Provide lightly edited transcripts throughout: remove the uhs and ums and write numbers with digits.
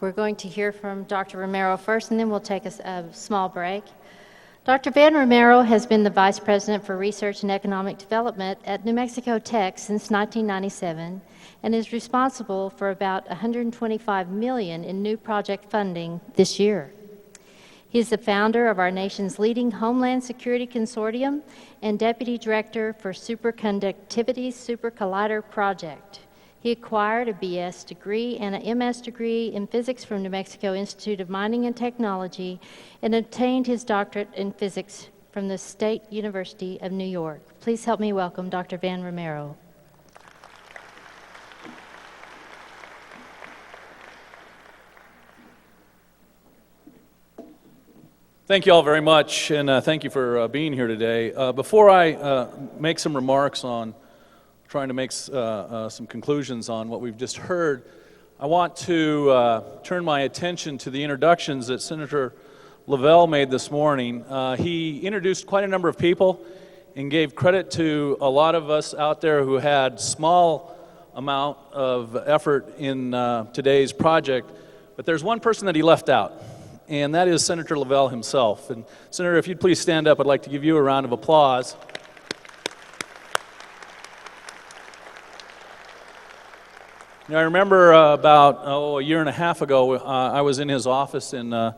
We're going to hear from Dr. Romero first, and then we'll take a small break. Dr. Van Romero has been the Vice President for Research and Economic Development at New Mexico Tech since 1997 and is responsible for about $125 million in new project funding this year. He is the founder of our nation's leading Homeland Security Consortium and Deputy Director for Superconductivity Super Collider Project. He acquired a BS degree and an MS degree in physics from New Mexico Institute of Mining and Technology and obtained his doctorate in physics from the State University of New York. Please help me welcome Dr. Van Romero. Thank you all very much, and thank you for being here today. Before I make some remarks on trying to make some conclusions on what we've just heard, I want to turn my attention to the introductions that Senator Lavelle made this morning. He introduced quite a number of people and gave credit to a lot of us out there who had small amount of effort in today's project, but there's one person that he left out, and that is Senator Lavelle himself. And Senator, if you'd please stand up, I'd like to give you a round of applause. I remember about a year and a half ago, I was in his office in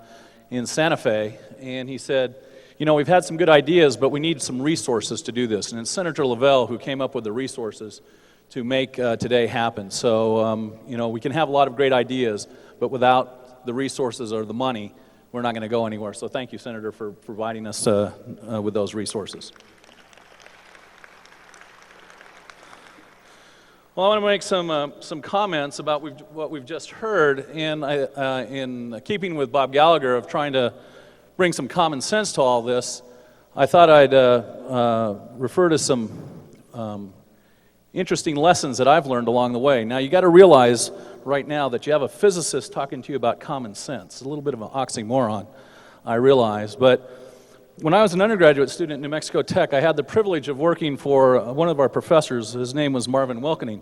Santa Fe, and he said, you know, we've had some good ideas, but we need some resources to do this. And it's Senator Lavelle who came up with the resources to make today happen. So, you know, we can have a lot of great ideas, but without the resources or the money, we're not going to go anywhere. So thank you, Senator, for providing us with those resources. Well, I want to make some comments about what we've just heard, and in keeping with Bob Gallagher of trying to bring some common sense to all this, I thought I'd refer to some interesting lessons that I've learned along the way. Now, you got to realize right now that you have a physicist talking to you about common sense. A little bit of an oxymoron, I realize, but when I was an undergraduate student at New Mexico Tech, I had the privilege of working for one of our professors. His name was Marvin Wilkening.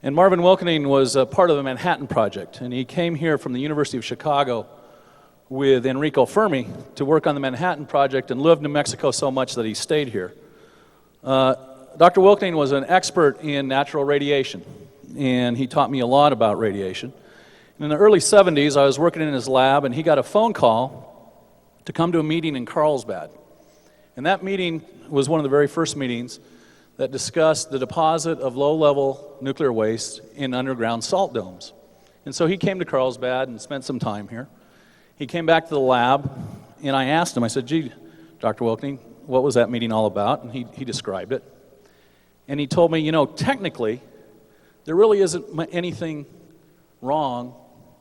And Marvin Wilkening was a part of the Manhattan Project, and he came here from the University of Chicago with Enrico Fermi to work on the Manhattan Project and loved New Mexico so much that he stayed here. Dr. Wilkening was an expert in natural radiation, and he taught me a lot about radiation. And in the early 70s, I was working in his lab, and he got a phone call to come to a meeting in Carlsbad. And that meeting was one of the very first meetings that discussed the deposit of low-level nuclear waste in underground salt domes. And so he came to Carlsbad and spent some time here. He came back to the lab, and I asked him, I said, gee, Dr. Wilkening, what was that meeting all about? And he described it. And he told me, you know, technically, there really isn't anything wrong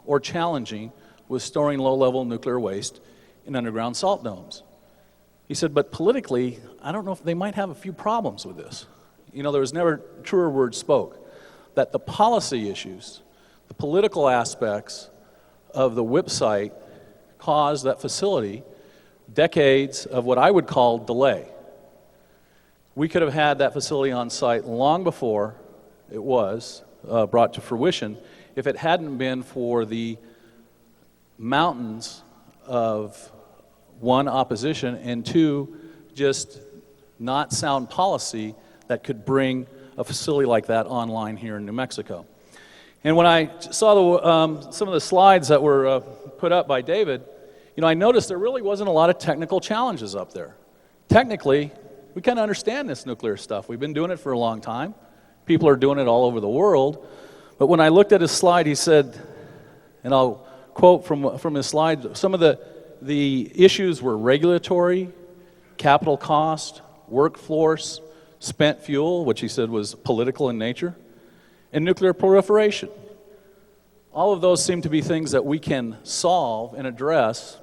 or challenging with storing low-level nuclear waste in underground salt domes. He said, but politically, I don't know if they might have a few problems with this. You know, there was never truer words spoke. That the policy issues, the political aspects of the WIP site caused that facility decades of what I would call delay. We could have had that facility on site long before it was brought to fruition if it hadn't been for the mountains of one, opposition, and two, just not sound policy that could bring a facility like that online here in New Mexico. And when I saw some of the slides that were put up by David, you know, I noticed there really wasn't a lot of technical challenges up there. Technically, we kind of understand this nuclear stuff. We've been doing it for a long time. People are doing it all over the world. But when I looked at his slide, he said, and I'll quote from his slide, some of the issues were regulatory, capital cost, workforce, spent fuel, which he said was political in nature, and nuclear proliferation. All of those seem to be things that we can solve and address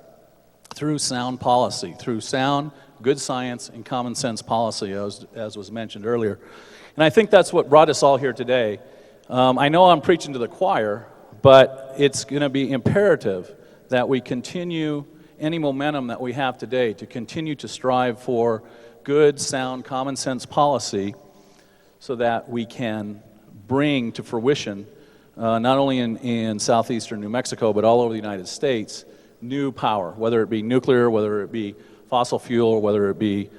through sound policy, through sound, good science, and common sense policy, as was mentioned earlier. And I think that's what brought us all here today. I know I'm preaching to the choir, but it's going to be imperative that we continue any momentum that we have today to continue to strive for good, sound, common sense policy so that we can bring to fruition not only in southeastern New Mexico, but all over the United States, new power, whether it be nuclear, whether it be fossil fuel, or whether it be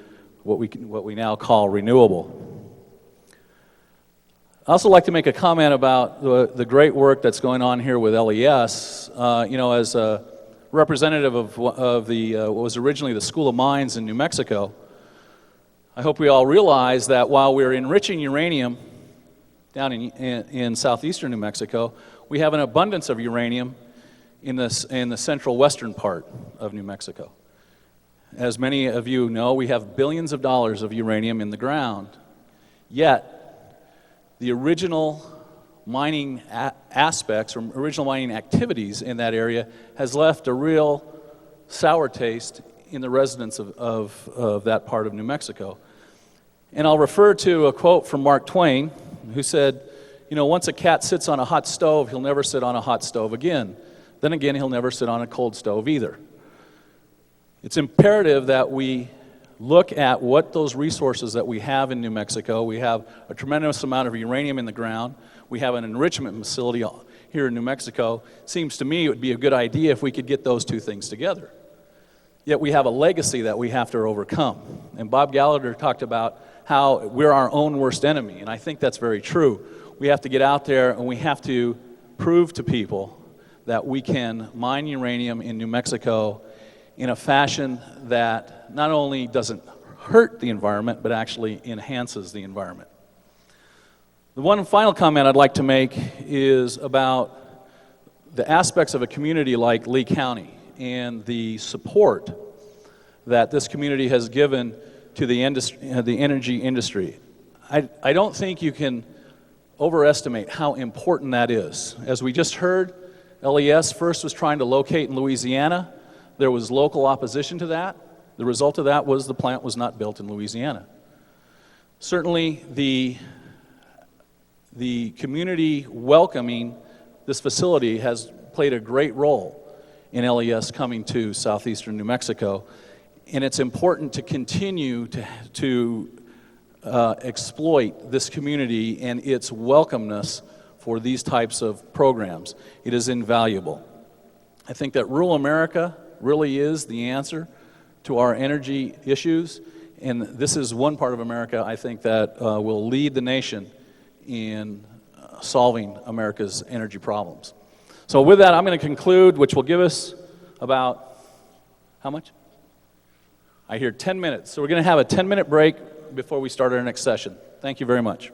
what we now call renewable. I also like to make a comment about the great work that's going on here with LES. As a representative of what was originally the School of Mines in New Mexico, I hope we all realize that while we're enriching uranium down in southeastern New Mexico, we have an abundance of uranium in the central western part of New Mexico. As many of you know, we have billions of dollars of uranium in the ground, yet the original mining aspects or original mining activities in that area has left a real sour taste in the residents of that part of New Mexico. And I'll refer to a quote from Mark Twain, who said, once a cat sits on a hot stove, he'll never sit on a hot stove again. Then again, he'll never sit on a cold stove either. It's imperative that we look at what those resources that we have in New Mexico. We have a tremendous amount of uranium in the ground. We have an enrichment facility here in New Mexico. Seems to me it would be a good idea if we could get those two things together. Yet we have a legacy that we have to overcome. And Bob Gallagher talked about how we're our own worst enemy, and I think that's very true. We have to get out there and we have to prove to people that we can mine uranium in New Mexico in a fashion that not only doesn't hurt the environment, but actually enhances the environment. The one final comment I'd like to make is about the aspects of a community like Lee County and the support that this community has given to the energy industry. I don't think you can overestimate how important that is. As we just heard, LES first was trying to locate in Louisiana. There was local opposition to that. The result of that was the plant was not built in Louisiana. Certainly, the community welcoming this facility has played a great role in LES coming to southeastern New Mexico, and it's important to continue to exploit this community and its welcomeness for these types of programs. It is invaluable. I think that rural America really is the answer to our energy issues, and this is one part of America I think that will lead the nation in solving America's energy problems. So with that, I'm going to conclude, which will give us about, how much? I hear 10 minutes. So we're going to have a 10-minute break before we start our next session. Thank you very much.